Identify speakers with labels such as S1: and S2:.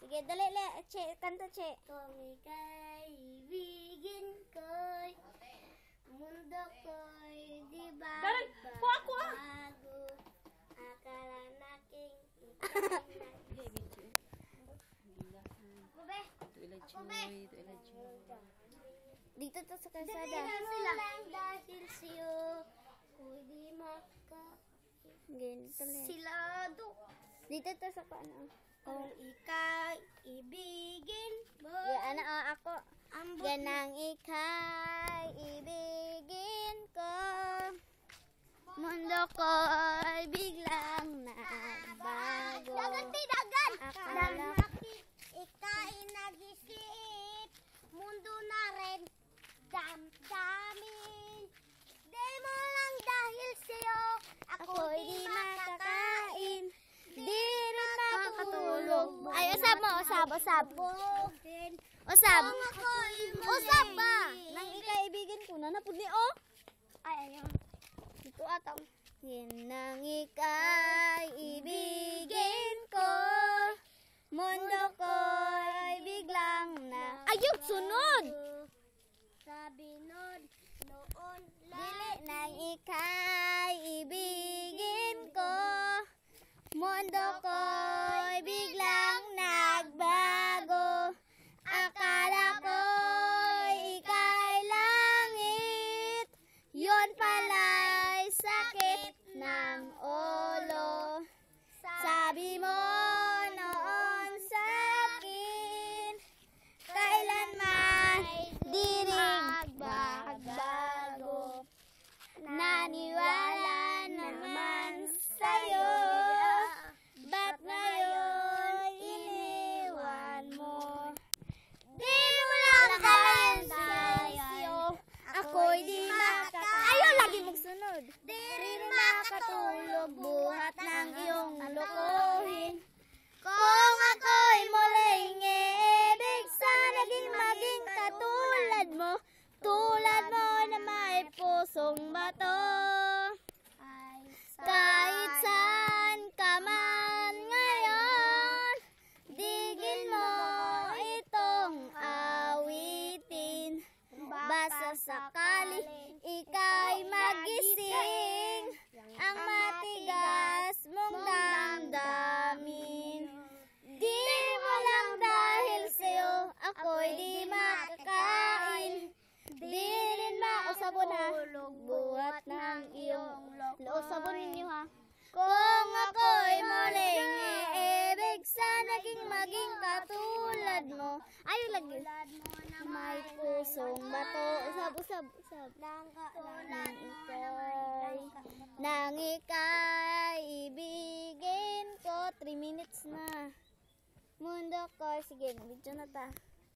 S1: Sige, dali, Che. Kanta, Che.
S2: Kung ika'y ibigin ko'y mundo ko'y di ba bago akala naking
S1: Dito to sa kalsada.
S2: sila lang dahil sa'yo ko'y di maka
S1: Ganito lang.
S2: silado.
S1: Dito to sa ano.
S2: Kung ika'y ibigin mo
S1: Yan, ako.
S2: ang
S1: Ganang ika'y ibigin ko. Mundo ko'y biglang nagbago.
S2: dagan
S1: Akala
S2: ika'y nag-isip mundo na rin damdamin di mo lang dahil sa'yo
S1: ako'y di makakain. Di rin makatulog. Ay, usab.
S2: din
S1: Usab.
S2: kung ako'y
S1: Usab ba? Nang ikaibigan ko na napud ni oh.
S2: ay ayun
S1: Ito atang. Nang ikaibigan ko. Mundo ko'y biglang na. Ayun, sunod.
S2: sabi noon
S1: Dili nang ikaibigan ko. Mundo ko'y biglang nagbago. Akala ko'y ika'y langit. Yun pala'y sakit ng ulo. Sabi mo noon sa akin, kailanman di rin magbago. Naniwala naman sa'yo, ba't ngayon iniwan mo? Di mo lang dahil sa'yo, ako'y di ayaw lagi magsunod. Di rin makatulog buhat ng iyong lokohin. Kung ako'y muling ibig, sana din maging katulad mo. Tulad mo na may pusong bato. Kahit saan ka man ngayon, digin mo itong awitin. Basta sakali ika'y magising, ang matigas mong damdamin. Di mo lang dahil sa'yo, ako'y di makakain. Di rin mausabon ha, buhat ng iyong usabon ninyo ha. Kung ako'y muling iibig, sana naging maging katulad mo. Ayun lagi. May pusong bato. Usab. Nang ika'y ibigin ko. 3 minutes na. Mundo ko. Sige, video na ta.